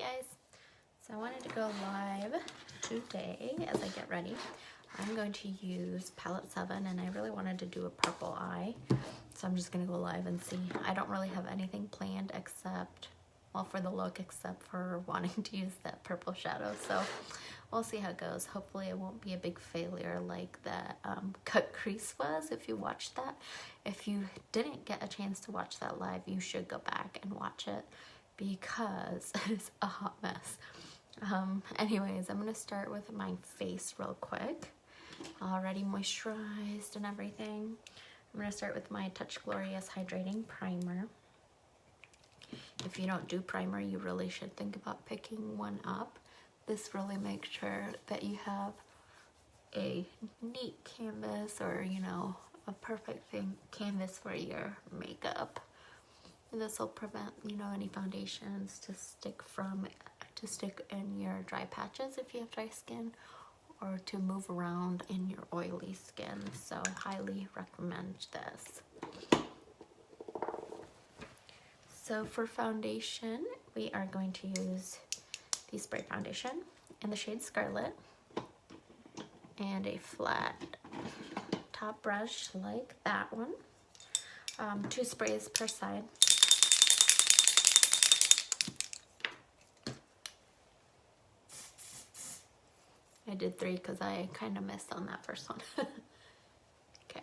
guys, so I wanted to go live today as I get ready. I'm going to use palette 7 and I really wanted to do a purple eye, so I'm just going to go live and see. I don't really have anything planned except, well, for the look, except for wanting to use that purple shadow, so we'll see how it goes. Hopefully it won't be a big failure like that cut crease was if you watched that. If you didn't get a chance to watch that live, you should go back and watch it because it's a hot mess. Anyways, I'm gonna start with my face real quick. Already moisturized and everything. I'm gonna start with my Touch Glorious Hydrating Primer. If you don't do primer, you really should think about picking one up. This really makes sure that you have a neat canvas, or you know, a perfect canvas for your makeup. And this will prevent, you know, any foundations to stick in your dry patches if you have dry skin, or to move around in your oily skin. So highly recommend this. So for foundation, we are going to use the spray foundation in the shade Scarlet and a flat top brush like that one. 2 sprays per side. I did 3 because I kind of missed on that first one. Okay.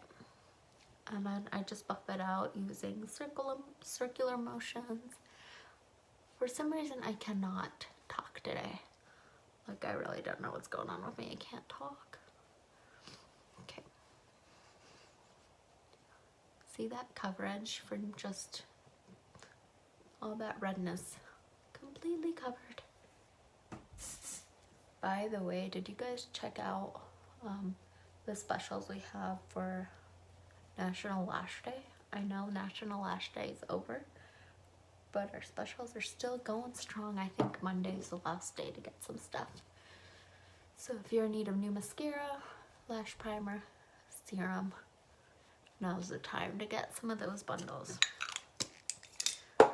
And then I just buff it out using circular motions. For some reason, I cannot talk today. Like, I really don't know what's going on with me. I can't talk. Okay. See that coverage from just all that redness? Completely covered. By the way, did you guys check out the specials we have for National Lash Day? I know National Lash Day is over, but our specials are still going strong. I think Monday's the last day to get some stuff. So if you're in need of new mascara, lash primer, serum, now's the time to get some of those bundles. Okay.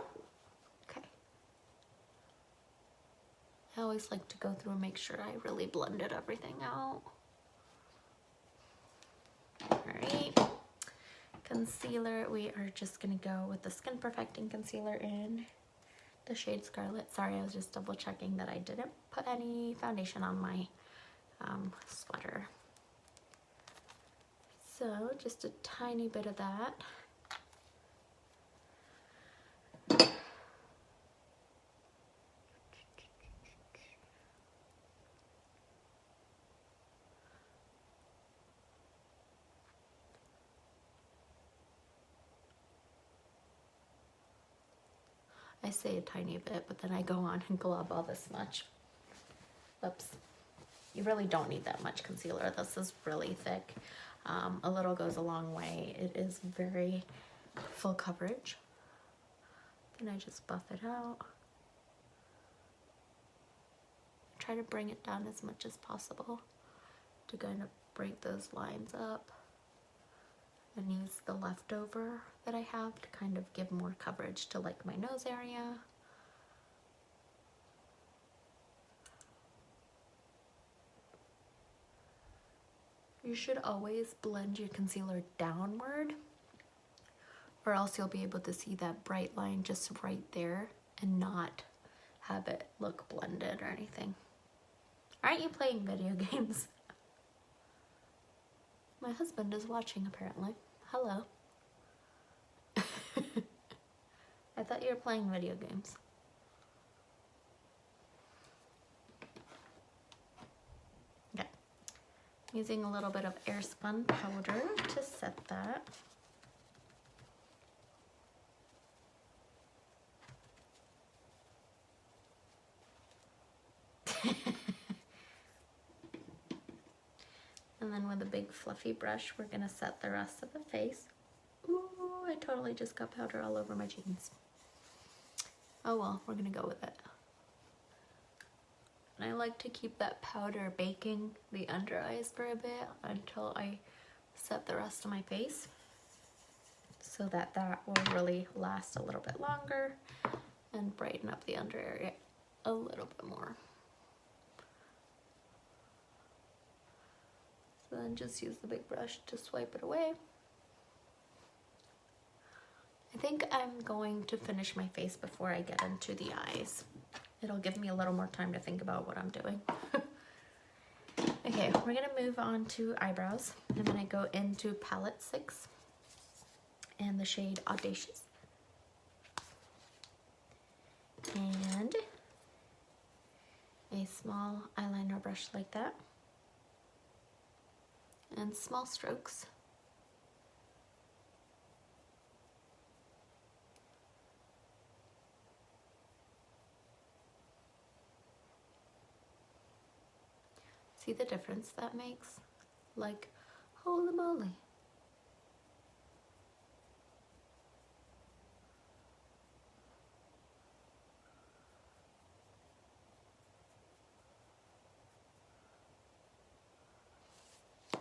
I always like to go through and make sure I really blended everything out. Alright. Concealer, we are just gonna go with the Skin Perfecting Concealer in the shade Scarlet. Sorry, I was just double checking that I didn't put any foundation on my sweater. So just a tiny bit of that. I say a tiny bit, but then I go on and glob all this much. Oops. You really don't need that much concealer. This is really thick. A little goes a long way. It is very full coverage. Then I just buff it out. Try to bring it down as much as possible to kind of break those lines up. And use the leftover that I have to kind of give more coverage to like my nose area. You should always blend your concealer downward, or else you'll be able to see that bright line just right there and not have it look blended or anything. Aren't you playing video games? My husband is watching apparently. Hello. I thought you were playing video games. Okay. Using a little bit of Airspun powder to set that. And then with a big fluffy brush, we're gonna set the rest of the face. Ooh, I totally just got powder all over my jeans. Oh well, we're gonna go with it. And I like to keep that powder baking the under eyes for a bit until I set the rest of my face, so that that will really last a little bit longer and brighten up the under area a little bit more. So then just use the big brush to swipe it away. I think I'm going to finish my face before I get into the eyes. It'll give me a little more time to think about what I'm doing. Okay, we're gonna move on to eyebrows. I'm gonna go into palette 6 and the shade Audacious. And a small eyeliner brush like that. And small strokes. See the difference that makes? Like, holy moly.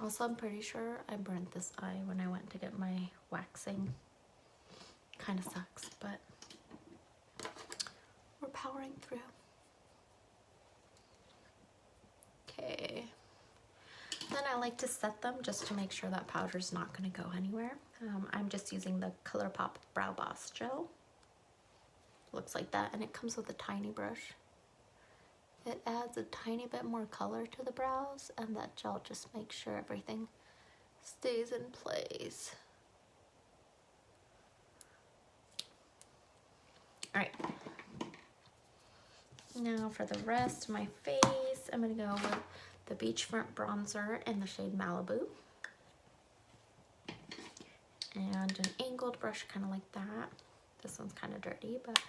Also, I'm pretty sure I burnt this eye when I went to get my waxing. Kind of sucks, but we're powering through. Okay. Then I like to set them just to make sure that powder's not going to go anywhere. I'm just using the ColourPop Brow Boss Gel. Looks like that, and it comes with a tiny brush. It adds a tiny bit more color to the brows, and that gel just makes sure everything stays in place. Alright. Now for the rest of my face, I'm going to go with the Beachfront Bronzer in the shade Malibu. And an angled brush kind of like that. This one's kind of dirty, but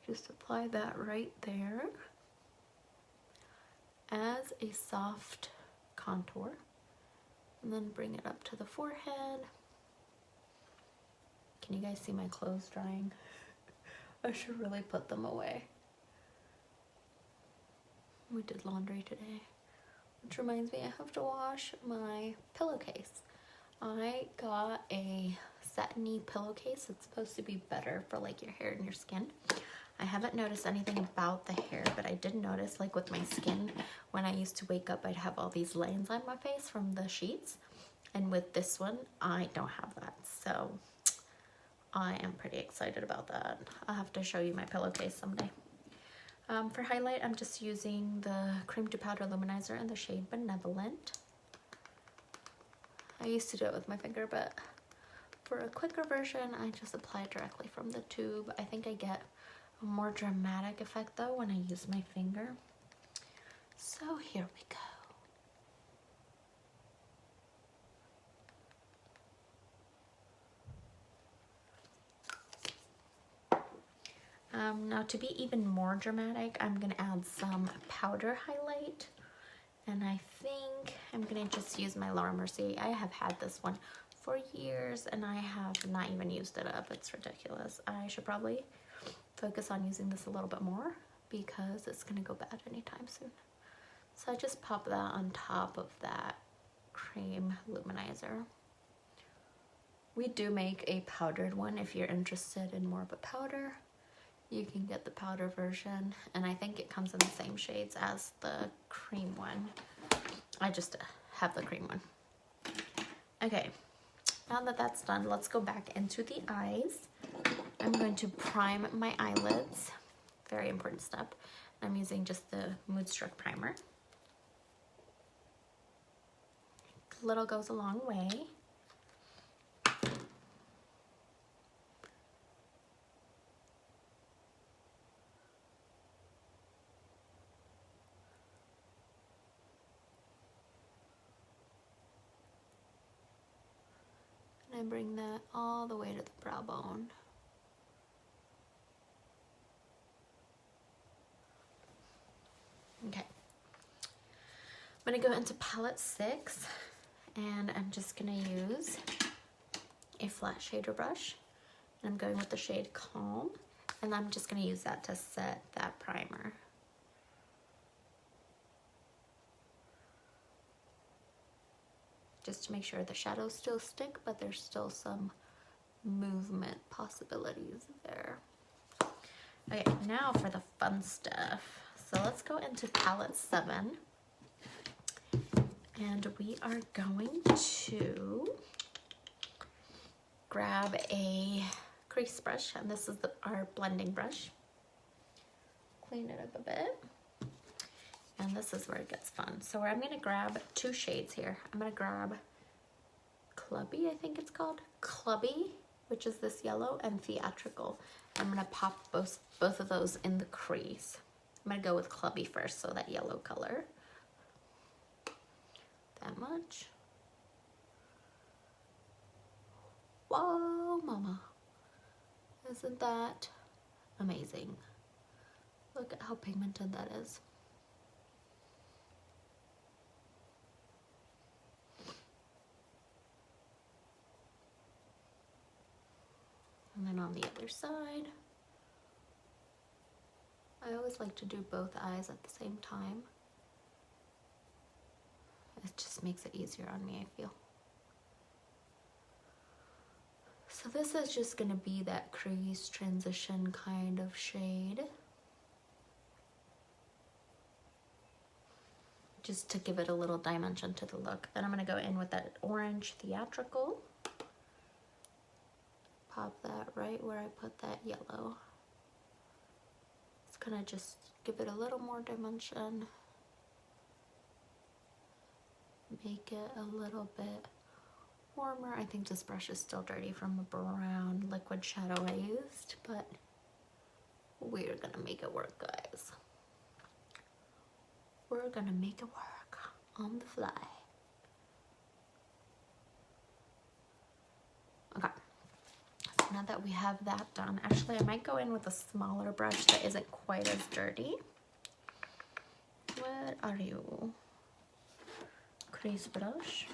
just apply that right there as a soft contour. And then bring it up to the forehead. Can you guys see my clothes drying? I should really put them away. We did laundry today, which reminds me I have to wash my pillowcase. I got a satiny pillowcase. It's supposed to be better for like your hair and your skin. I haven't noticed anything about the hair, but I did notice like with my skin, when I used to wake up, I'd have all these lines on my face from the sheets. And with this one, I don't have that. So I am pretty excited about that. I'll have to show you my pillowcase someday. For highlight, I'm just using the Cream to Powder Luminizer in the shade Benevolent. I used to do it with my finger, but for a quicker version, I just apply it directly from the tube. I think I get a more dramatic effect though when I use my finger. So here we go. Now to be even more dramatic, I'm gonna add some powder highlight. And I think I'm gonna just use my Laura Mercier. I have had this one for years and I have not even used it up. It's ridiculous. I should probably focus on using this a little bit more because it's gonna go bad anytime soon. So I just pop that on top of that cream luminizer. We do make a powdered one if you're interested in more of a powder. You can get the powder version, and I think it comes in the same shades as the cream one. I just have the cream one. Okay, now that that's done, let's go back into the eyes. I'm going to prime my eyelids. Very important step. I'm using just the Moodstruck primer. Little goes a long way. And bring that all the way to the brow bone. Okay. I'm gonna go into palette 6 and I'm just gonna use a flat shader brush. And I'm going with the shade Calm, and I'm just gonna use that to set that primer. Just to make sure the shadows still stick, but there's still some movement possibilities there. Okay, now for the fun stuff. So let's go into palette 7. And we are going to grab a crease brush, and this is our blending brush. Clean it up a bit. And this is where it gets fun. So I'm gonna grab 2 shades here. I'm gonna grab Clubby, I think it's called. Clubby, which is this yellow, and Theatrical. I'm gonna pop both of those in the crease. I'm gonna go with Clubby first, so that yellow color. That much. Whoa, mama. Isn't that amazing? Look at how pigmented that is. And then on the other side, I always like to do both eyes at the same time. It just makes it easier on me, I feel. So this is just gonna be that crease transition kind of shade. Just to give it a little dimension to the look. Then I'm gonna go in with that orange Theatrical. Pop that right where I put that yellow. It's gonna just give it a little more dimension. Make it a little bit warmer. I think this brush is still dirty from a brown liquid shadow I used, but we're gonna make it work, guys. We're gonna make it work on the fly. Okay. Now that we have that done, actually I might go in with a smaller brush that isn't quite as dirty. What are you? Crease brush.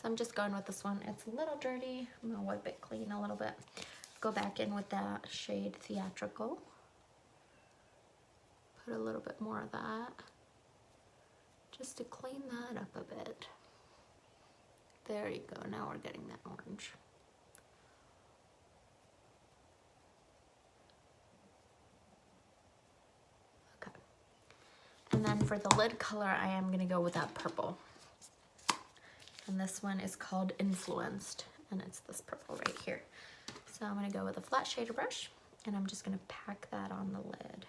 So I'm just going with this one. It's a little dirty. I'm gonna wipe it clean a little bit. Go back in with that shade Theatrical. Put a little bit more of that. Just to clean that up a bit. There you go. Now we're getting that orange. And then for the lid color, I am gonna go with that purple. And this one is called Influenced, and it's this purple right here. So I'm gonna go with a flat shader brush, and I'm just gonna pack that on the lid.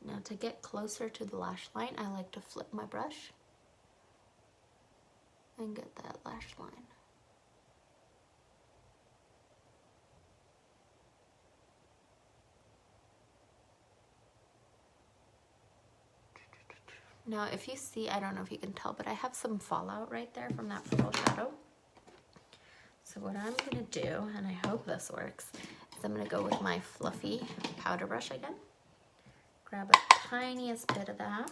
Now to get closer to the lash line, I like to flip my brush and get that lash line. Now if you see, I don't know if you can tell, but I have some fallout right there from that purple shadow. So what I'm gonna do, and I hope this works, is I'm gonna go with my fluffy powder brush again. Grab a tiniest bit of that.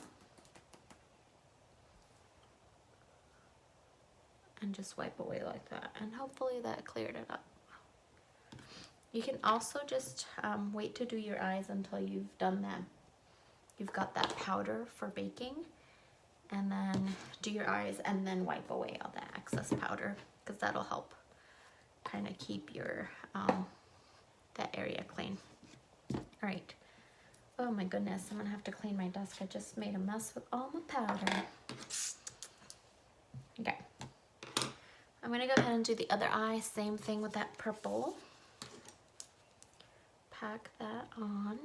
And just wipe away like that. And hopefully that cleared it up. You can also just wait to do your eyes until you've done that. You've got that powder for baking. And then do your eyes and then wipe away all that excess powder, because that'll help kind of keep your that area clean. All right. Oh my goodness, I'm gonna have to clean my desk. I just made a mess with all my powder. Okay. I'm gonna go ahead and do the other eye. Same thing with that purple. Pack that on.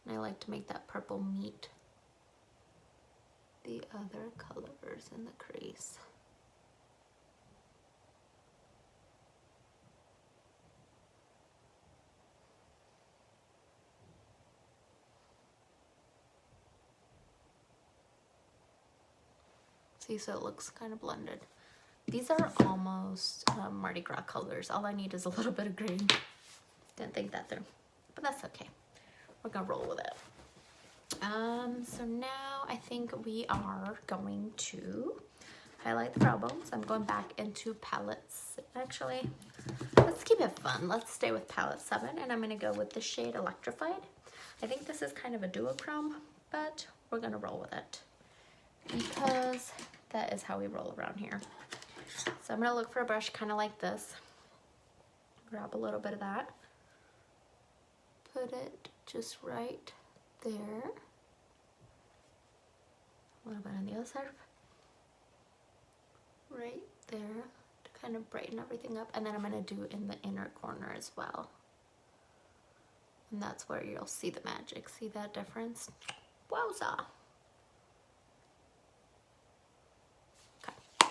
And I like to make that purple meet the other colors in the crease. See, so it looks kind of blended. These are almost Mardi Gras colors. All I need is a little bit of green. Didn't think that through, but that's okay. We're gonna roll with it. So now I think we are going to highlight the brow bones. I'm going back into palettes. Actually, let's keep it fun. Let's stay with palette 7, and I'm going to go with the shade Electrified. I think this is kind of a duochrome, but we're going to roll with it because that is how we roll around here. So I'm going to look for a brush kind of like this. Grab a little bit of that. Put it just right there. A little bit on the other side. Right there to kind of brighten everything up. And then I'm going to do in the inner corner as well. And that's where you'll see the magic. See that difference? Wowza! Okay.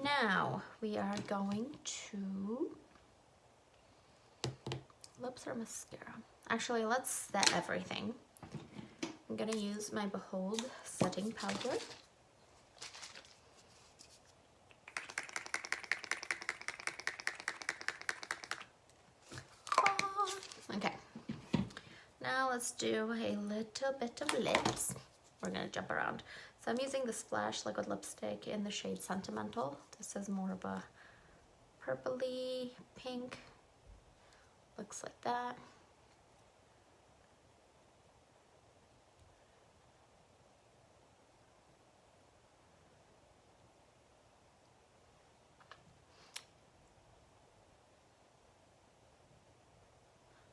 Now we are going to lips or mascara. Actually, let's set everything. I'm going to use my Behold setting powder. Okay. Now let's do a little bit of lips. We're going to jump around. So I'm using the Splash Liquid Lipstick in the shade Sentimental. This is more of a purpley pink. Looks like that.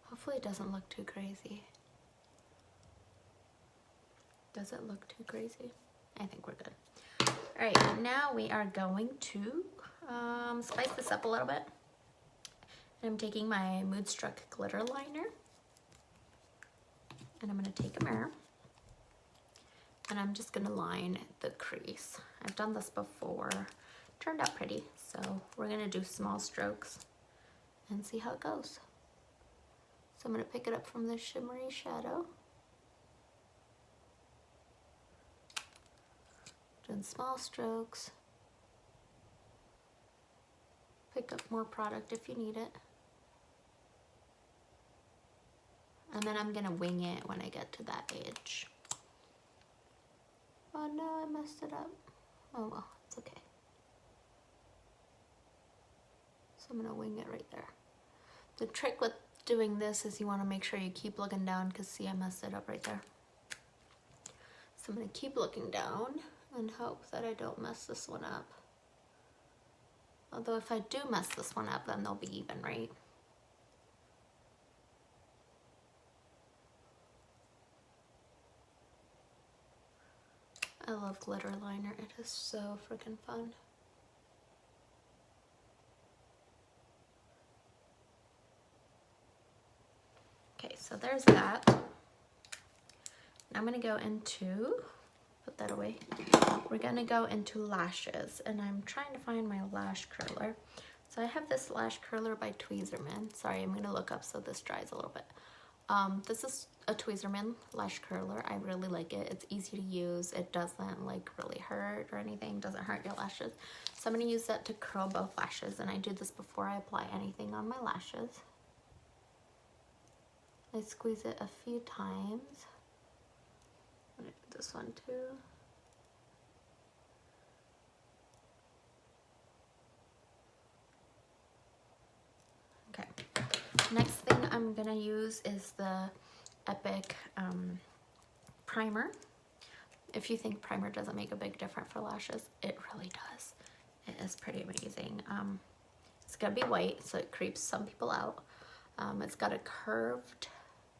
Hopefully it doesn't look too crazy. Does it look too crazy? I think we're good. All right, now we are going to spice this up a little bit. And I'm taking my Moodstruck glitter liner. And I'm gonna take a mirror. And I'm just gonna line the crease. I've done this before. Turned out pretty. So we're gonna do small strokes and see how it goes. So I'm going to pick it up from the shimmery shadow. Doing small strokes. Pick up more product if you need it. And then I'm going to wing it when I get to that edge. Oh no, I messed it up. Oh well, it's okay. So I'm going to wing it right there. The trick with doing this is you want to make sure you keep looking down because see, I messed it up right there. So I'm going to keep looking down and hope that I don't mess this one up. Although if I do mess this one up, then they'll be even, right? I love glitter liner. It is so freaking fun. Okay, so there's that. I'm gonna go into, put that away. We're gonna go into lashes, and I'm trying to find my lash curler. So I have this lash curler by Tweezerman. Sorry, I'm gonna look up so this dries a little bit. This is a Tweezerman lash curler. I really like it. It's easy to use. It doesn't like really hurt or anything. Doesn't hurt your lashes. So I'm gonna use that to curl both lashes, and I do this before I apply anything on my lashes. I squeeze it a few times. I'm gonna do this one too. Okay. Next thing I'm gonna use is the Epic primer. If you think primer doesn't make a big difference for lashes, it really does. It is pretty amazing. It's gonna be white, so it creeps some people out. It's got a curved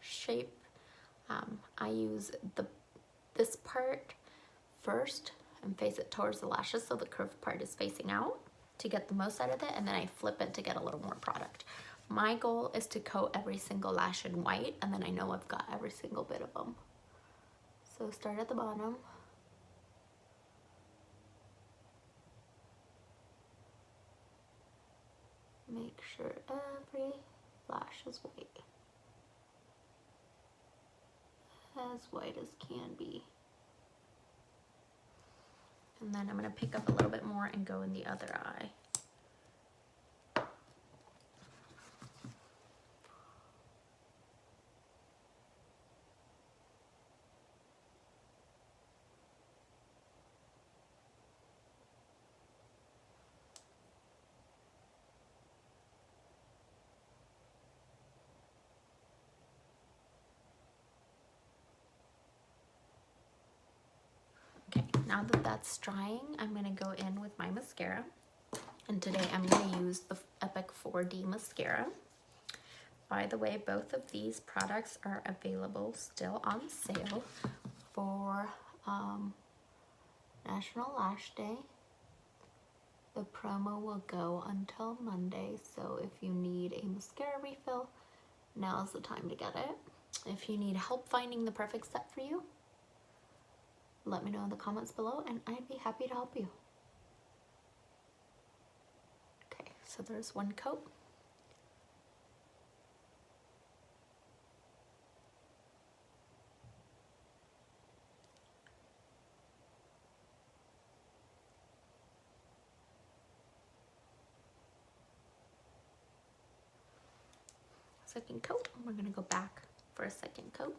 shape. I use this part first and face it towards the lashes so the curved part is facing out to get the most out of it, and then I flip it to get a little more product. My goal is to coat every single lash in white, and then I know I've got every single bit of them. So start at the bottom. Make sure every lash is white. As white as can be. And then I'm going to pick up a little bit more and go in the other eye. now that that's drying, I'm going to go in with my mascara. And today I'm going to use the Epic 4D mascara. By the way, both of these products are available still on sale for National Lash Day. The promo will go until Monday, so if you need a mascara refill, now's the time to get it. If you need help finding the perfect set for you, let me know in the comments below and I'd be happy to help you. Okay, so there's one coat. Second coat, and we're going to go back for a second coat.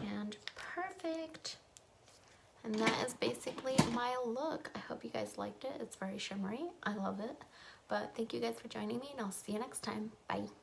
And perfect. And that is basically my look. I hope you guys liked it. It's very shimmery. I love it. But thank you guys for joining me, and I'll see you next time. Bye.